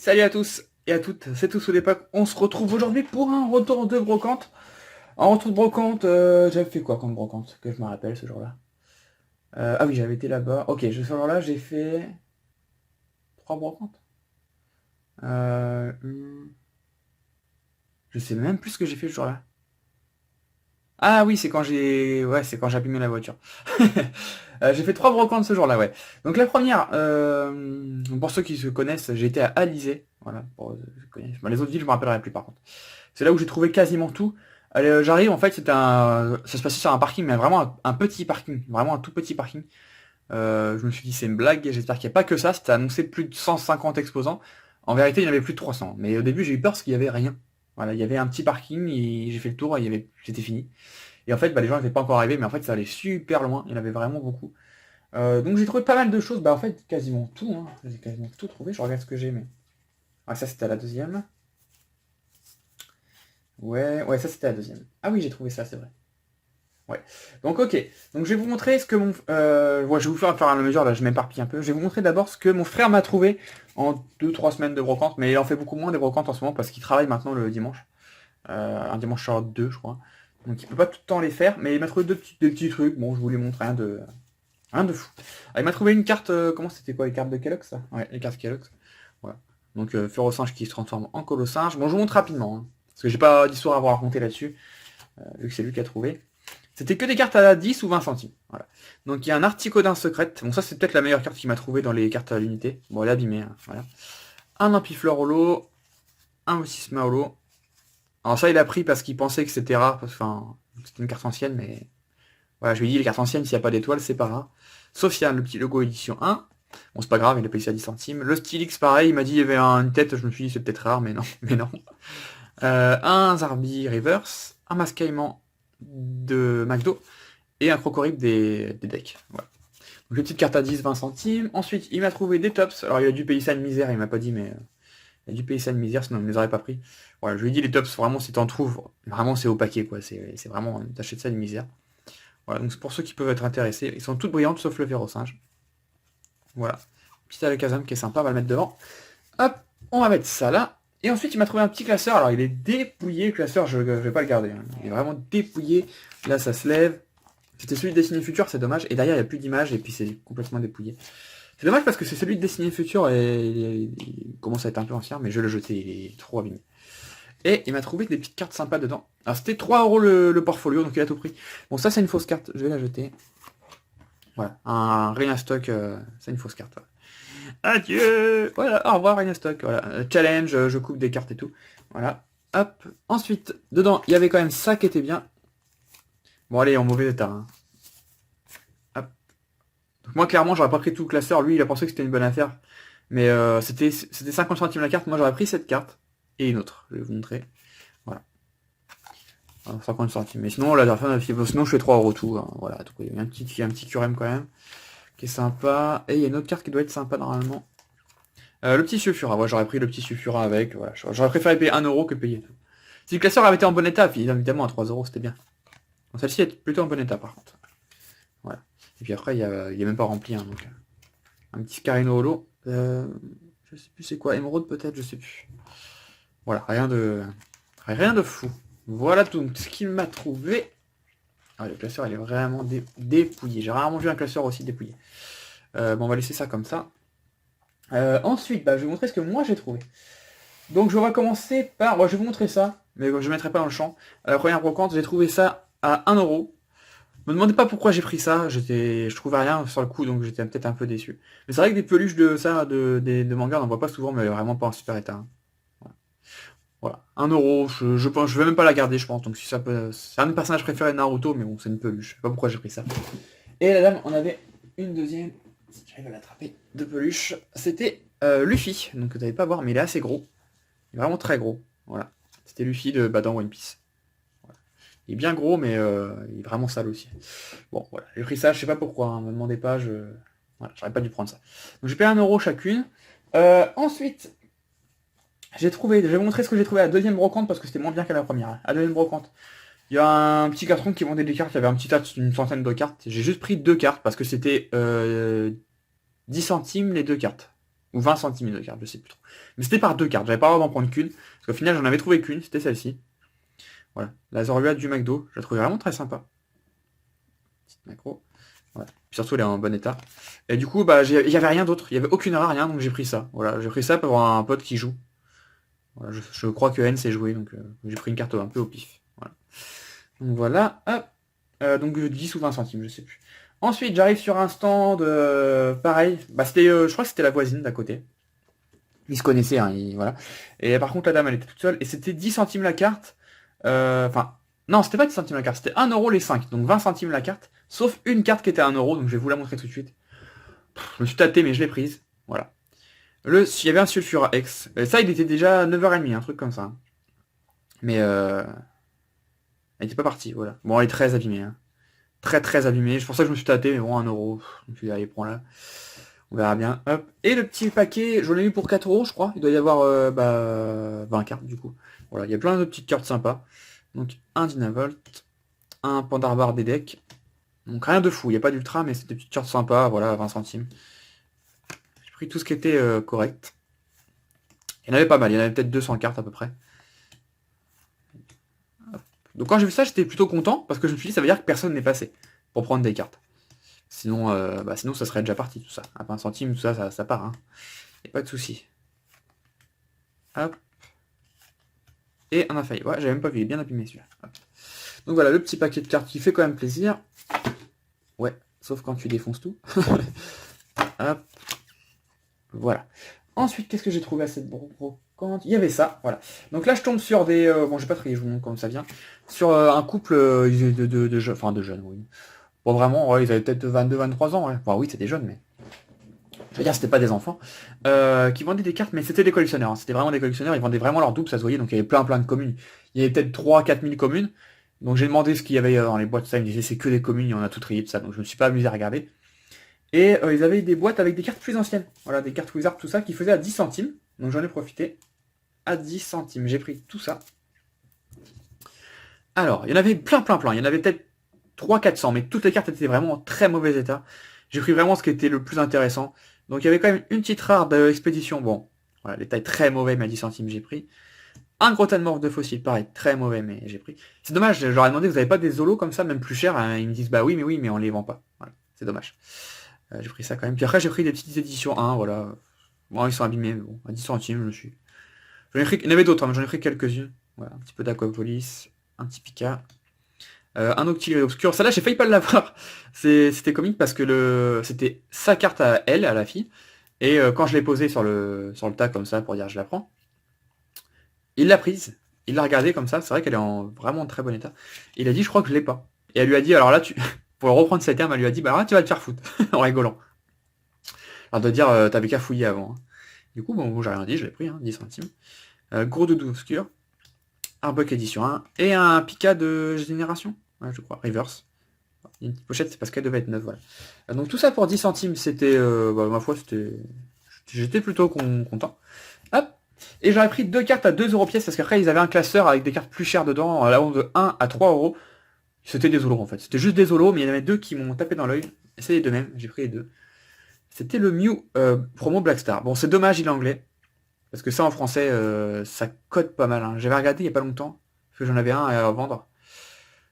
Salut à tous et à toutes, c'est tous sous l'époque. On se retrouve aujourd'hui pour un retour de brocante. En retour de brocante, j'avais fait quoi comme brocante que je me rappelle ce jour-là. Ah oui, j'avais été là-bas. Ok, ce jour-là, j'ai fait 3 brocantes. Je sais même plus ce que j'ai fait ce jour-là. Ah oui, c'est quand c'est quand j'ai abîmé la voiture. J'ai fait 3 brocantes ce jour-là, ouais. Donc la première, pour ceux qui se connaissent, j'étais à Alizé. Voilà, bon, les autres villes, je me rappellerai plus par contre. C'est là où j'ai trouvé quasiment tout. Allez, j'arrive, en fait, ça se passait sur un parking, mais vraiment un petit parking, vraiment un tout petit parking. Je me suis dit, c'est une blague, j'espère qu'il n'y a pas que ça. C'était annoncé plus de 150 exposants. En vérité, il y en avait plus de 300. Mais au début, j'ai eu peur parce qu'il y avait rien. Voilà, il y avait un petit parking et j'ai fait le tour et c'était fini. Et en fait, les gens n'étaient pas encore arrivés, mais en fait, ça allait super loin. Il y en avait vraiment beaucoup. Donc j'ai trouvé pas mal de choses. Bah en fait, quasiment tout. Hein. J'ai quasiment tout trouvé. Je regarde ce que j'ai, mais... Ah, ça, c'était à la deuxième. Ouais, ça, c'était la deuxième. Ah oui, j'ai trouvé ça, c'est vrai. Ouais. Donc ok. Donc je vais vous montrer ce que je vais vous faire à la mesure, là, je m'éparpille un peu. Je vais vous montrer d'abord ce que mon frère m'a trouvé en 2-3 semaines de brocante. Mais il en fait beaucoup moins des brocantes en ce moment parce qu'il travaille maintenant le dimanche. Un dimanche sur 2, je crois. Donc il peut pas tout le temps les faire, mais il m'a trouvé deux petits trucs. Bon, je vous les montre, rien de fou. Ah, il m'a trouvé une carte, comment c'était quoi, les cartes de Kellogg's ça? Ouais, les cartes Kellogg's. Voilà. Donc Furosinge qui se transforme en Colosinge. Bon, je vous montre rapidement, hein, parce que j'ai pas d'histoire à vous raconter là-dessus, vu que c'est lui qui a trouvé. C'était que des cartes à 10 ou 20 centimes. Voilà. Donc il y a un Articodin secrète. Bon, ça c'est peut-être la meilleure carte qu'il m'a trouvé dans les cartes à l'unité. Bon, elle est abîmée, hein, voilà. Un Ampiflore holo, un Mossisma holo. Alors ça il a pris parce qu'il pensait que c'était rare, parce que c'était une carte ancienne, mais voilà, je lui ai dit les cartes anciennes, s'il n'y a pas d'étoile, c'est pas rare. Sofiane, le petit logo édition 1. Bon, c'est pas grave, il a payé ça à 10 centimes. Le Stylix, pareil, il m'a dit il y avait une tête, je me suis dit c'est peut-être rare, mais non, mais non. Un Zarbi Reverse, un Mascaillement de McDo et un Crocorip des decks. Voilà. Donc une petite carte à 10-20 centimes. Ensuite, il m'a trouvé des tops. Alors il a dû payer ça une misère, il m'a pas dit, mais il a dû payer ça une misère, sinon il ne les aurait pas pris. Voilà, je lui ai dit les tops, vraiment si t'en trouves, vraiment c'est au paquet quoi. C'est vraiment, t'achètes ça une misère. Voilà, donc c'est pour ceux qui peuvent être intéressés. Ils sont toutes brillantes sauf le Vérosinge. Voilà. Petit Alakazam qui est sympa, on va le mettre devant. Hop, on va mettre ça là. Et ensuite, il m'a trouvé un petit classeur. Alors, il est dépouillé, le classeur, je vais pas le garder. Hein. Il est vraiment dépouillé. Là, ça se lève. C'était celui de Destiny Future, c'est dommage. Et derrière, il n'y a plus d'image et puis c'est complètement dépouillé. C'est dommage parce que c'est celui de Destiny Future et il commence à être un peu ancien, mais je vais le jeter, il est trop abîmé. Et il m'a trouvé des petites cartes sympas dedans. Alors, c'était 3€ le portfolio, donc il a tout pris. Bon, ça, c'est une fausse carte, je vais la jeter. Voilà, un Renastock, c'est une fausse carte. Voilà. Adieu. Voilà, au revoir Renastock. Voilà, challenge, je coupe des cartes et tout. Voilà. Hop. Ensuite, dedans, il y avait quand même ça qui était bien. Bon, allez, en mauvais état. Hein. Hop. Donc moi, clairement, j'aurais pas pris tout le classeur. Lui, il a pensé que c'était une bonne affaire. Mais c'était 50 centimes la carte. Moi, j'aurais pris cette carte et une autre. Je vais vous montrer. Voilà. Alors, 50 centimes. Mais sinon, là, sinon, je fais 3€ tout. Hein. Voilà. Donc, il y a un petit Curem quand même. Qui est sympa. Et il y a une autre carte qui doit être sympa normalement. Le petit Sulfura, ouais, j'aurais pris le petit Sulfura avec, voilà. J'aurais préféré payer 1€ que payer tout. Si le classeur avait été en bon état, évidemment à 3€, c'était bien. Celle-ci est plutôt en bon état par contre. Voilà. Et puis après, il y a même pas rempli, hein, donc. Un petit Scarino Holo. Je sais plus c'est quoi, émeraude peut-être, je sais plus. Voilà, rien de fou. Voilà tout ce qu'il m'a trouvé. Ah, le classeur, il est vraiment dépouillé. J'ai rarement vu un classeur aussi dépouillé. Bon, on va laisser ça comme ça. Ensuite, je vais vous montrer ce que moi j'ai trouvé. Donc je vais commencer par... je vais vous montrer ça, mais je ne mettrai pas dans le champ. À la première brocante, j'ai trouvé ça à 1€. Me demandez pas pourquoi j'ai pris ça, je trouvais rien sur le coup, donc j'étais peut-être un peu déçu. Mais c'est vrai que des peluches de manga, on n'en voit pas souvent, mais vraiment pas en super état. Hein. Voilà. 1€, je vais même pas la garder, je pense. Donc si ça peut. C'est un de mes personnages préférés de Naruto, mais bon, c'est une peluche. Je sais pas pourquoi j'ai pris ça. Et la dame, on avait une deuxième. Si j'arrive à l'attraper, de peluche. C'était Luffy. Donc vous n'allez pas voir, mais il est assez gros. Il est vraiment très gros. Voilà. C'était Luffy dans One Piece. Voilà. Il est bien gros, mais il est vraiment sale aussi. Bon, voilà. J'ai pris ça, je sais pas pourquoi, hein, me demandez pas, voilà, j'aurais pas dû prendre ça. Donc j'ai payé 1€ chacune. Ensuite, je vais vous montrer ce que j'ai trouvé à la deuxième brocante parce que c'était moins bien qu'à la première. À la deuxième brocante, il y a un petit carton qui vendait des cartes, il y avait un petit tas d'une centaine de cartes. J'ai juste pris 2 cartes parce que c'était 10 centimes les 2 cartes. ou 20 centimes de carte, je sais plus trop. Mais c'était par 2 cartes, j'avais pas le droit d'en prendre qu'une, parce qu'au final j'en avais trouvé qu'une, c'était celle-ci. Voilà, la Zoruade du McDo, je la trouvais vraiment très sympa. Petite macro. Voilà. Puis surtout elle est en bon état. Et du coup, bah il y avait rien d'autre, il y avait aucune rare, rien, donc j'ai pris ça. Voilà, j'ai pris ça pour avoir un pote qui joue. Voilà, je crois que N sait jouer, donc j'ai pris une carte un peu au pif. Voilà. Donc voilà, hop. Donc 10 ou 20 centimes, je sais plus. Ensuite, j'arrive sur un stand, pareil. Bah c'était, je crois que c'était la voisine d'à côté. Ils se connaissaient, hein, voilà. Et par contre, la dame, elle était toute seule. Et c'était 10 centimes la carte. Enfin, non, c'était pas 10 centimes la carte, c'était 1 euro les 5. Donc 20 centimes la carte. Sauf une carte qui était à 1 euro, donc je vais vous la montrer tout de suite. Je me suis tâté, mais je l'ai prise. Voilà. Il y avait un Sulfura X. Et ça, il était déjà 9h30, un truc comme ça. Mais elle était pas partie, voilà. Bon, elle est très abîmée, hein. Très très abîmée. C'est pour ça que je me suis tâté, mais bon, 1 euro. Je me suis dit, allez, prends-la. On verra bien. Hop. Et le petit paquet, j'en ai eu pour 4 euros, je crois. Il doit y avoir 20 cartes, du coup. Voilà, il y a plein de petites cartes sympas. Donc, un Dynavolt, un Pandarbar des decks. Donc, rien de fou. Il n'y a pas d'ultra, mais c'est des petites cartes sympas. Voilà, 20 centimes. J'ai pris tout ce qui était correct. Il y en avait pas mal. Il y en avait peut-être 200 cartes à peu près. Donc, quand j'ai vu ça, j'étais plutôt content. Parce que je me suis dit, ça veut dire que personne n'est passé pour prendre des cartes. Sinon, sinon ça serait déjà parti tout ça. À 20 centimes, tout ça, ça part. Hein. Et pas de souci. Hop. Et un infaillible. Ouais, j'avais même pas vu, il est bien abîmé celui-là. Donc voilà, le petit paquet de cartes qui fait quand même plaisir. Ouais, sauf quand tu défonces tout. Hop. Voilà. Ensuite, qu'est-ce que j'ai trouvé à cette brocante? Il y avait ça, voilà. Donc là, je tombe sur des... bon, j'ai pas trié, je vous montre comment ça vient. Sur un couple de jeunes, enfin de jeunes, oui. Bon, vraiment, ouais, ils avaient peut-être 22-23 ans, ouais. Enfin, oui, c'était jeune, mais... Je veux dire, c'était pas des enfants. Qui vendaient des cartes, mais c'était des collectionneurs. Hein. C'était vraiment des collectionneurs, ils vendaient vraiment leur double, ça se voyait. Donc il y avait plein de communes. Il y avait peut-être 3-4 000 communes. Donc j'ai demandé ce qu'il y avait dans les boîtes, ça, ils me disaient c'est que des communes, il y en a tout trié de ça. Donc je me suis pas amusé à regarder. Et ils avaient des boîtes avec des cartes plus anciennes. Voilà, des cartes Wizard, tout ça, qui faisaient à 10 centimes. Donc j'en ai profité. À 10 centimes. J'ai pris tout ça. Alors, il y en avait plein. Il y en avait peut-être 300-400, mais toutes les cartes étaient vraiment en très mauvais état. J'ai pris vraiment ce qui était le plus intéressant. Donc il y avait quand même une petite rare d'expédition. Bon, voilà, les tailles très mauvais, mais à 10 centimes j'ai pris. Un gros morph de fossile, pareil, très mauvais, mais j'ai pris. C'est dommage, je leur ai demandé, vous avez pas des zolos comme ça, même plus chers, hein. Ils me disent, bah oui, mais on les vend pas. Voilà, c'est dommage. J'ai pris ça quand même. Puis après, j'ai pris des petites éditions 1, voilà. Bon, ils sont abîmés, mais bon, à 10 centimes, je me suis... J'en ai pris... Il y en avait d'autres, hein, mais j'en ai pris quelques-unes. Voilà, un petit peu d'Aquapolis, un petit Pika. Un Octillerie Obscur. Ça là, j'ai failli pas l'avoir. C'était comique parce que c'était sa carte à elle, à la fille. Et quand je l'ai posée sur le tas comme ça pour dire je la prends, il l'a prise. Il l'a regardée comme ça. C'est vrai qu'elle est en vraiment très bon état. Et il a dit je crois que je l'ai pas. Et elle lui a dit alors là pour reprendre ses termes, elle lui a dit bah là tu vas te faire foutre en rigolant. Alors de dire t'avais qu'à fouiller avant. Hein. Du coup bon j'ai rien dit, je l'ai pris, hein, 10 centimes. Gros doudou obscur. Arbuck édition 1. Et un Pika de génération. Ouais, je crois. Reverse. Une petite pochette, c'est parce qu'elle devait être neuve, voilà. Donc tout ça pour 10 centimes, c'était, ma foi, j'étais plutôt content. Hop. Et j'aurais pris 2 cartes à 2 euros pièce, parce qu'après ils avaient un classeur avec des cartes plus chères dedans, à la vente de 1 à 3 euros. C'était des zolos en fait, c'était juste des zolos, mais il y en avait 2 qui m'ont tapé dans l'œil. Et c'est les deux mêmes, j'ai pris les deux. C'était le Mew promo Blackstar. Bon, c'est dommage, il est anglais. Parce que ça en français, ça cote pas mal. Hein. J'avais regardé il y a pas longtemps, parce que j'en avais un à vendre.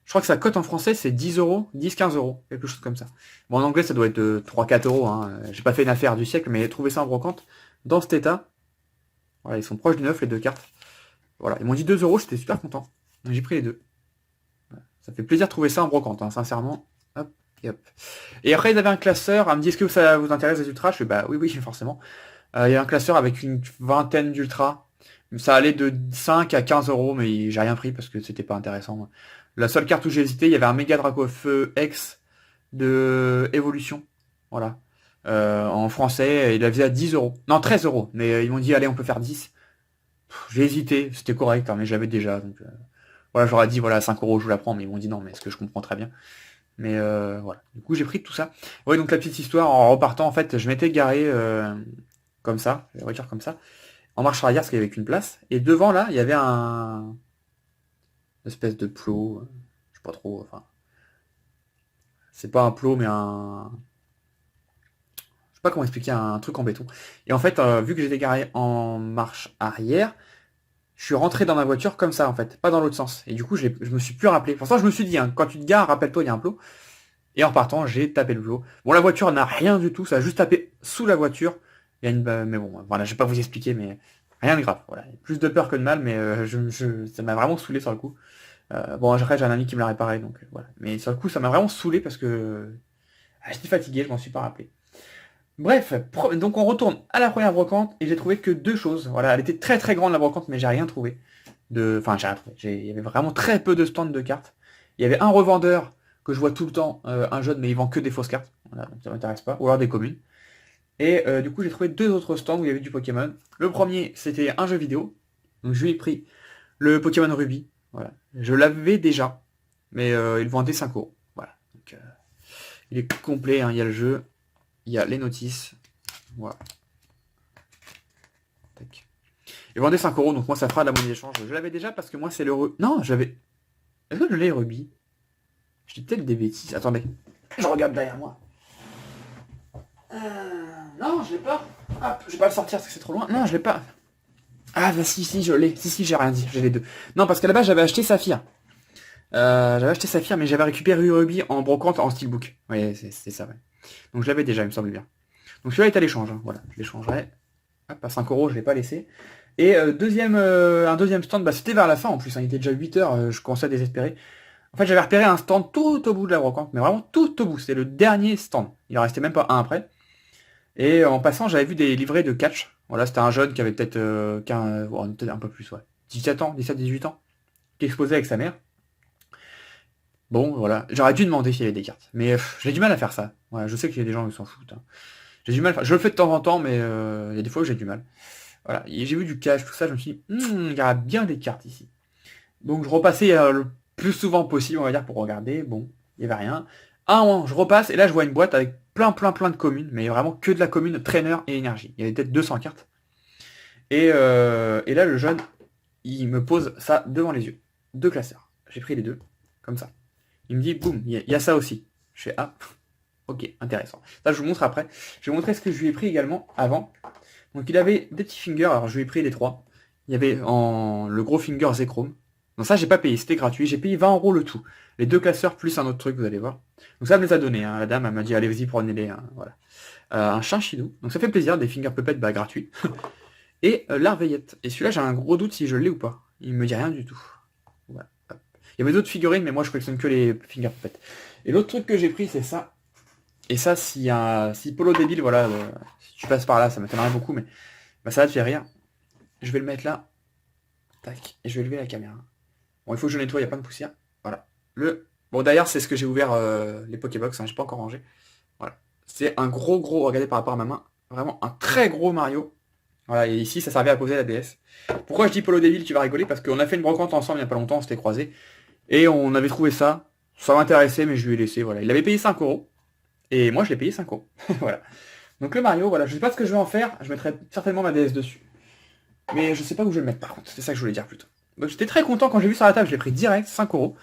Je crois que sa cote en français, c'est 10 euros, 10-15 euros, quelque chose comme ça. Bon, en anglais, ça doit être 3-4 euros. Hein. J'ai pas fait une affaire du siècle, mais trouver ça en brocante, dans cet état, voilà, ils sont proches du neuf, les deux cartes. Voilà, ils m'ont dit 2 euros, j'étais super content. Donc j'ai pris les deux. Voilà. Ça fait plaisir de trouver ça en brocante, hein, sincèrement. Hop, et hop. Et après, ils avaient un classeur, elle me dit, est-ce que ça vous intéresse les ultras? Je fais, bah oui, forcément. Il y a un classeur avec une vingtaine d'ultras. Ça allait de 5 à 15 euros, mais j'ai rien pris parce que c'était pas intéressant. La seule carte où j'ai hésité, il y avait un méga Dracofeu X de évolution. Voilà. En français, il la faisait à 10 euros. Non, 13 euros. Mais ils m'ont dit, allez, on peut faire 10. J'ai hésité, c'était correct, hein, mais j'avais déjà. Donc, voilà, j'aurais dit, voilà, 5 euros, je vous la prends, mais ils m'ont dit non, mais ce que je comprends très bien. Mais voilà. Du coup, j'ai pris tout ça. Ouais, donc la petite histoire, en repartant, en fait, je m'étais garé comme ça, la voiture comme ça, en marche arrière, parce qu'il n'y avait qu'une place. Et devant, là, il y avait une espèce de plot, je sais pas trop, enfin... C'est pas un plot, mais un... pas comment expliquer un truc en béton. Et en fait, vu que j'étais garé en marche arrière, je suis rentré dans ma voiture comme ça en fait, pas dans l'autre sens. Et du coup, je me suis plus rappelé. Pour ça, je me suis dit, hein, quand tu te gares, rappelle-toi, il y a un plot. Et en partant, j'ai tapé le plot. Bon, la voiture n'a rien du tout, ça a juste tapé sous la voiture. Il y a une, mais bon, voilà, je vais pas vous expliquer, mais rien de grave. Voilà, plus de peur que de mal, mais ça m'a vraiment saoulé sur le coup. Bon, après, j'ai un ami qui me l'a réparé, donc voilà. Mais sur le coup, ça m'a vraiment saoulé parce que j'étais fatigué, je m'en suis pas rappelé. Bref, donc on retourne à la première brocante et j'ai trouvé que deux choses. Voilà, elle était très très grande la brocante, mais j'ai rien trouvé. Enfin, j'ai rien trouvé. Il y avait vraiment très peu de stands de cartes. Il y avait un revendeur que je vois tout le temps, un jeune, mais il vend que des fausses cartes. Voilà, donc ça m'intéresse pas. Ou alors des communes. Et du coup, j'ai trouvé deux autres stands où il y avait du Pokémon. Le premier, c'était un jeu vidéo. Donc je lui ai pris le Pokémon Ruby. Voilà. Je l'avais déjà, mais il vendait 5 euros. Voilà. Donc, il est complet, hein. Il y a le jeu, il y a les notices. Voilà. Tac. Il vendait 5 euros, donc moi ça fera de la monnaie d'échange. Je l'avais déjà parce que moi c'est le... Non, j'avais... Est-ce que je l'ai Ruby? Je dis peut-être des bêtises. Attendez. Je regarde derrière moi. Non, je l'ai pas. Hop, je vais pas le sortir parce que c'est trop loin. Non, je l'ai pas. Ah bah si, je l'ai. Si, j'ai rien dit. J'ai les deux. Non, parce qu'à la base j'avais acheté Saphir. Mais j'avais récupéré Ruby en brocante en steelbook. Oui, c'est ça, ouais. Donc je l'avais déjà, il me semble bien. Donc celui-là est à l'échange. Hein. Voilà, je l'échangerai. Hop, à 5 euros, je l'ai pas laissé. Et un deuxième stand, bah, c'était vers la fin en plus. Hein. Il était déjà 8 heures, je commençais à désespérer. En fait, j'avais repéré un stand tout au bout de la brocante, mais vraiment tout au bout. C'était le dernier stand. Il en restait même pas un après. Et en passant, j'avais vu des livrets de catch. Voilà, c'était un jeune qui avait peut-être peut-être un peu plus, ouais. 17 ans, 17-18 ans, qui exposait avec sa mère. Bon, voilà. J'aurais dû demander s'il y avait des cartes. Mais j'ai du mal à faire ça. Voilà, je sais qu'il y a des gens qui s'en foutent. Hein. J'ai du mal à faire. Je le fais de temps en temps, mais il y a des fois où j'ai du mal. Voilà. Et j'ai vu du cash, tout ça, je me suis dit, il y aura bien des cartes ici. Donc je repassais le plus souvent possible, on va dire, pour regarder. Bon, il n'y avait rien. Un moment, je repasse, et là je vois une boîte avec plein de communes, mais vraiment que de la commune, trainer et énergie. Il y avait peut-être 200 cartes. Et là, le jeune, il me pose ça devant les yeux. Deux classeurs. J'ai pris les deux, comme ça. Il me dit, boum, il y a ça aussi. Je fais, ah, ok, intéressant. Ça, je vous montre après. Je vais vous montrer ce que je lui ai pris également avant. Donc, il avait des petits fingers, alors je lui ai pris les trois. Il y avait le gros finger Zekrom. Donc ça, j'ai pas payé, c'était gratuit. J'ai payé 20 euros le tout. Les deux classeurs plus un autre truc, vous allez voir. Donc ça, elle me les a donnés. Hein. La dame, elle m'a dit, allez, vas-y, prenez-les. Hein. Voilà. Un Chinchidou. Donc ça fait plaisir, des finger puppets, bah, gratuits. Et l'Arveillette. Et celui-là, j'ai un gros doute si je l'ai ou pas. Il me dit rien du tout. Voilà. Il y avait d'autres figurines, mais moi, je collectionne que les finger puppets. Et l'autre truc que j'ai pris, c'est ça. Et ça, si Polo débile, voilà, si tu passes par là, ça m'étonnerait beaucoup, mais bah, ça va te faire rire. Je vais le mettre là. Tac. Et je vais lever la caméra. Bon, il faut que je nettoie, il y a plein de poussière. Voilà. Bon, d'ailleurs, c'est ce que j'ai ouvert les Pokébox, hein, j'ai pas encore rangé. Voilà. C'est un gros, regardez par rapport à ma main, vraiment un très gros Mario. Voilà, et ici, ça servait à poser la DS. Pourquoi je dis Polo Devil, tu vas rigoler, parce qu'on a fait une brocante ensemble il n'y a pas longtemps, on s'était croisés. Et on avait trouvé ça. Ça m'intéressait, mais je lui ai laissé, voilà. Il avait payé 5 euros. Et moi, je l'ai payé 5 euros. Voilà. Donc le Mario, voilà, je sais pas ce que je vais en faire. Je mettrai certainement ma DS dessus. Mais je sais pas où je vais le mettre, par contre. C'est ça que je voulais dire plutôt. Donc j'étais très content quand j'ai vu sur la table, je l'ai pris direct, 5 euros.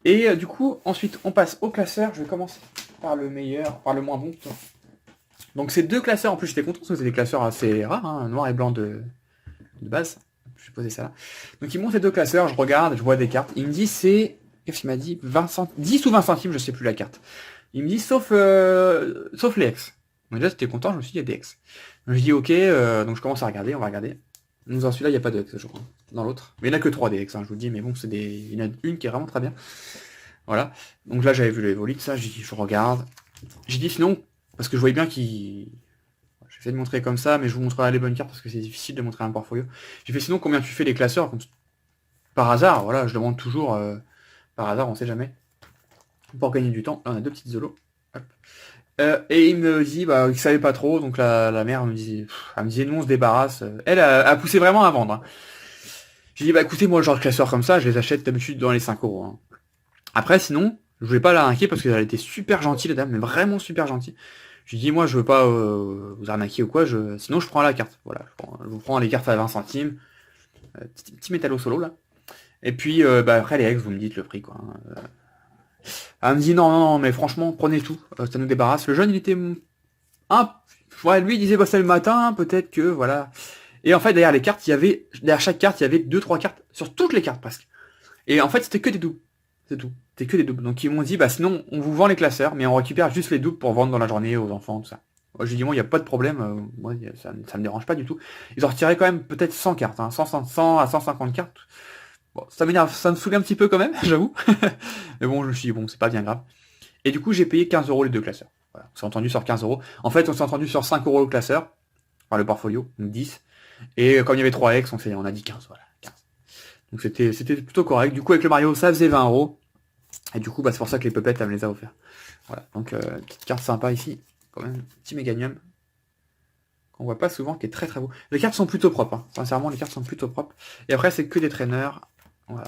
Et du coup, ensuite, on passe au classeur. Je vais commencer par le meilleur, par le moins bon. Donc ces deux classeurs, en plus j'étais content parce que c'est des classeurs assez rares, hein, noir et blanc de base. Je vais poser ça là. Donc ils montent ces deux classeurs, je regarde, je vois des cartes. Il me dit c'est... Qu'est-ce qu'il m'a dit 10 ou 20 centimes, je sais plus la carte. Il me dit sauf les ex. Donc déjà j'étais content, je me suis dit il y a des ex. Donc je dis ok, donc je commence à regarder, on va regarder. Donc dans celui-là il n'y a pas de ex, je crois. Dans l'autre. Mais il n'y en a que 3 des ex, hein, je vous le dis, mais bon, il y en a une qui est vraiment très bien. Voilà. Donc là j'avais vu le Evolite, ça, j'ai dit je regarde. J'ai dit sinon, parce que je voyais bien qu'il... J'essaie de montrer comme ça, mais je vous montrerai les bonnes cartes parce que c'est difficile de montrer un portfolio. J'ai fait sinon combien tu fais les classeurs comme... Par hasard, voilà, je demande toujours par hasard, on sait jamais. Pour gagner du temps. Là, on a deux petites zolos. Hop. Et il me dit bah il savait pas trop, donc la mère elle me disait nous on se débarrasse. Elle a poussé vraiment à vendre. Hein. J'ai dit bah écoutez moi genre de classeurs comme ça, je les achète d'habitude dans les 5 euros. Hein. Après sinon, je voulais pas la arnaquer parce qu'elle était super gentille la dame, mais vraiment super gentille. Je lui dis moi je veux pas vous arnaquer ou quoi, sinon je prends la carte. Voilà, je vous prends les cartes à 20 centimes. Petit métallo solo là. Et puis bah après les ex vous me dites le prix quoi. Hein. Elle me dit non mais franchement prenez tout, ça nous débarrasse. Le jeune il était Ouais, lui il disait bah c'est le matin, peut-être que voilà. Et en fait derrière les cartes, derrière chaque carte, il y avait 2-3 cartes sur toutes les cartes presque. Et en fait c'était que des doubles. C'est tout. C'était que des doubles. Donc ils m'ont dit bah sinon on vous vend les classeurs, mais on récupère juste les doubles pour vendre dans la journée aux enfants, tout ça. Moi j'ai dit moi il n'y a pas de problème, moi ça me dérange pas du tout. Ils ont retiré quand même peut-être 100 cartes, hein, 100 à 150 cartes. Bon, ça m'énerve, ça me saoule un petit peu quand même, j'avoue. Mais bon, je me suis dit bon c'est pas bien grave. Et du coup j'ai payé 15 € les deux classeurs. Voilà. On s'est entendu sur 15 €. En fait on s'est entendu sur 5 € le classeur, enfin le portfolio, donc 10. Et comme il y avait 3 ex, on a dit 15, voilà. 15. Donc c'était plutôt correct. Du coup avec le Mario ça faisait 20 €. Et du coup bah c'est pour ça que les puppets elle me les a offerts. Voilà, donc petite carte sympa ici, quand même, petit Meganium, qu'on voit pas souvent, qui est très très beau. Les cartes sont plutôt propres, hein. Sincèrement les cartes sont plutôt propres. Et après c'est que des traîneurs, voilà.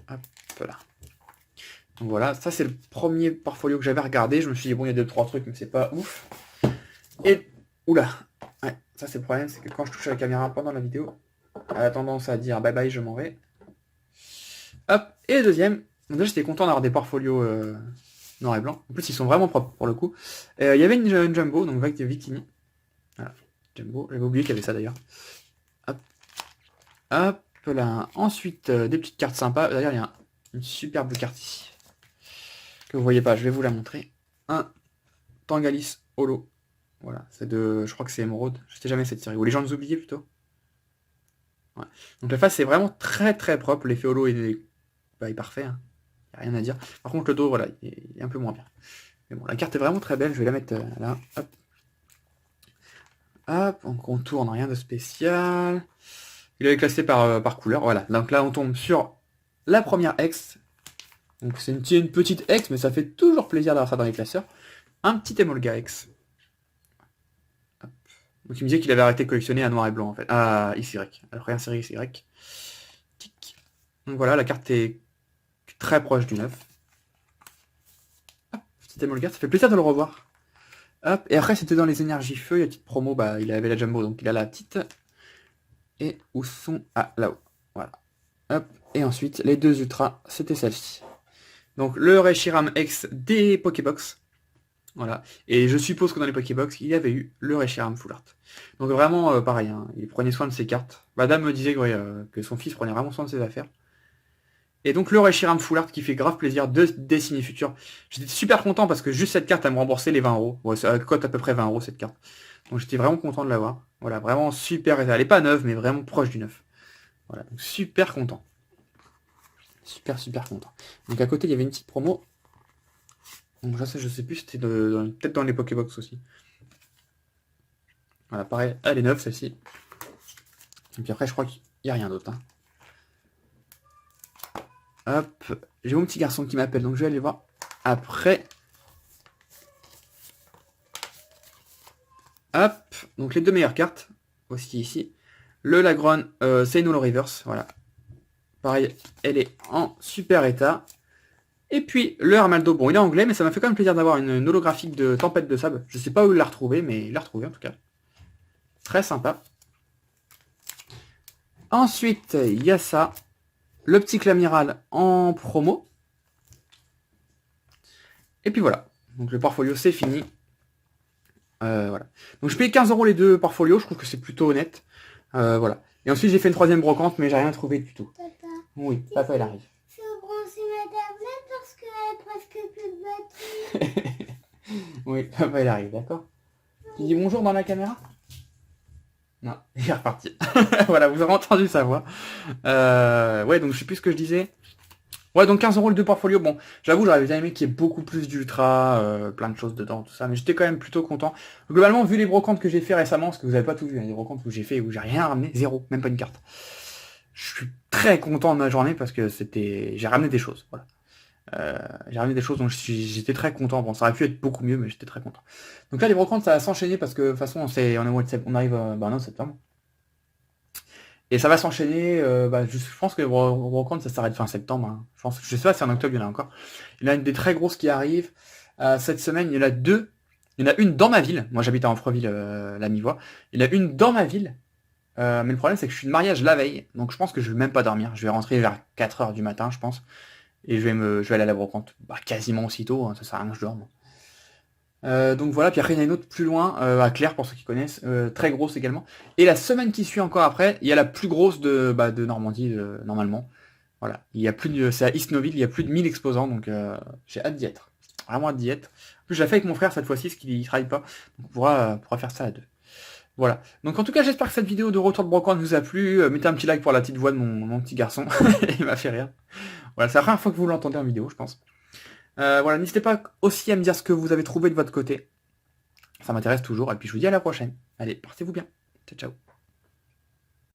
Hop là. Donc voilà, ça c'est le premier portfolio que j'avais regardé, je me suis dit bon il y a 2-3 trucs mais c'est pas ouf. Et, oula, ouais, ça c'est le problème, c'est que quand je touche à la caméra pendant la vidéo, elle a tendance à dire bye bye je m'en vais. Hop, et le deuxième, donc déjà j'étais content d'avoir des portfolios noir et blanc. En plus, ils sont vraiment propres pour le coup. Il y avait une Jumbo, donc Victini. Voilà, Jumbo. J'avais oublié qu'il y avait ça d'ailleurs. Hop. Hop là. Ensuite, des petites cartes sympas. D'ailleurs, il y a une superbe carte ici. Que vous voyez pas, je vais vous la montrer. Un Tangalis Holo. Voilà, c'est de. Je crois que c'est Émeraude. Je sais jamais cette série. Ou les gens nous oubliés plutôt. Ouais. Donc la face c'est vraiment très très propre. L'effet Holo est parfait. Hein. Y a rien à dire. Par contre le dos, voilà, il est un peu moins bien. Mais bon, la carte est vraiment très belle, je vais la mettre là. Hop. Hop, on contourne, rien de spécial. Il est classé par couleur, voilà. Donc là, on tombe sur la première ex. Donc c'est une petite ex, mais ça fait toujours plaisir d'avoir ça dans les classeurs. Un petit Emolga ex. Hop. Donc il me disait qu'il avait arrêté de collectionner à noir et blanc, en fait. Ah, XY. Alors rien série XY. Tic. Donc voilà, la carte est très proche du neuf. Hop, petit Emolga, ça fait plaisir de le revoir. Hop, et après c'était dans les énergies feu, il y a une petite promo, bah il avait la Jumbo, donc il a la petite. Et où sont... Ah, là-haut. Voilà. Hop, et ensuite, les deux ultras, c'était celle-ci. Donc le Reshiram X des Pokébox. Voilà. Et je suppose que dans les Pokébox, il y avait eu le Reshiram Full Art. Donc vraiment, pareil, hein, il prenait soin de ses cartes. Madame me disait que, ouais, que son fils prenait vraiment soin de ses affaires. Et donc le Reshiram Full Art qui fait grave plaisir de dessiner futur. J'étais super content parce que juste cette carte, elle me remboursait les 20 €. Ouais, ça coûte à peu près 20 € cette carte. Donc j'étais vraiment content de l'avoir. Voilà, vraiment super. Elle n'est pas neuve, mais vraiment proche du neuf. Voilà, donc super content. Super content. Donc à côté, il y avait une petite promo. Donc je sais plus, c'était peut-être dans les Pokébox aussi. Voilà, pareil, elle est neuve celle-ci. Et puis après, je crois qu'il n'y a rien d'autre. Hein. Hop, j'ai mon petit garçon qui m'appelle, donc je vais aller voir après. Hop, donc les deux meilleures cartes, aussi ici. Le Lagron, c'est Null Reverse, voilà. Pareil, elle est en super état. Et puis le Armaldo, bon il est anglais, mais ça m'a fait quand même plaisir d'avoir une holographique de Tempête de Sable. Je sais pas où il l'a retrouvé, mais il l'a retrouvé en tout cas. Très sympa. Ensuite, il y a ça. Le petit Clamiral en promo. Et puis voilà. Donc le portfolio c'est fini. Voilà. Donc je paye 15 € les deux portfolios, je trouve que c'est plutôt honnête. Voilà. Et ensuite j'ai fait une troisième brocante, mais j'ai rien trouvé du tout. Papa. Oui, papa il arrive. Je veux brancher ma tablette parce qu'elle a presque plus de batterie. Oui, papa il arrive, d'accord. Tu dis bonjour dans la caméra? Non, il est reparti. Voilà, vous avez entendu sa voix. Ouais, donc je sais plus ce que je disais. Ouais, donc 15 € les deux portfolios. Bon, j'avoue, j'aurais bien aimé qu'il y ait beaucoup plus d'ultra, plein de choses dedans, tout ça, mais j'étais quand même plutôt content. Globalement, vu les brocantes que j'ai fait récemment, parce que vous avez pas tout vu, hein, les brocantes où j'ai fait, où j'ai rien ramené, zéro, même pas une carte. Je suis très content de ma journée parce que j'ai ramené des choses, voilà. J'ai ramené des choses, donc j'étais très content. Bon, ça aurait pu être beaucoup mieux, mais j'étais très content. Donc là, les brocantes, ça va s'enchaîner parce que de toute façon, on arrive en septembre. Et ça va s'enchaîner, je pense que les brocantes, ça s'arrête fin septembre. Hein. Je sais pas si en octobre, il y en a encore. Il y en a une des très grosses qui arrive. Cette semaine, il y en a deux. Il y en a une dans ma ville. Moi, j'habite à Amfreville, la mi-voix. Il y en a une dans ma ville. Mais le problème, c'est que je suis de mariage la veille. Donc, je pense que je vais même pas dormir. Je vais rentrer vers 4 h du matin, je pense. Et je vais aller à la brocante. Bah, quasiment aussitôt. Hein, ça sert à rien que je dorme. Donc voilà, puis après il y en a une autre plus loin, à Claire pour ceux qui connaissent, très grosse également. Et la semaine qui suit encore après, il y a la plus grosse de Normandie, normalement. Voilà, il y a plus de, c'est à East Noville, il y a plus de 1000 exposants, donc j'ai hâte d'y être. Vraiment hâte d'y être. En plus, je l'ai fait avec mon frère cette fois-ci, parce qu'il ne travaille pas. Donc on pourra faire ça à deux. Voilà. Donc en tout cas, j'espère que cette vidéo de retour de brocante vous a plu. Mettez un petit like pour la petite voix de mon petit garçon. Il m'a fait rire. Voilà, c'est la première fois que vous l'entendez en vidéo, je pense. Voilà, n'hésitez pas aussi à me dire ce que vous avez trouvé de votre côté. Ça m'intéresse toujours. Et puis je vous dis à la prochaine. Allez, portez-vous bien. Ciao, ciao.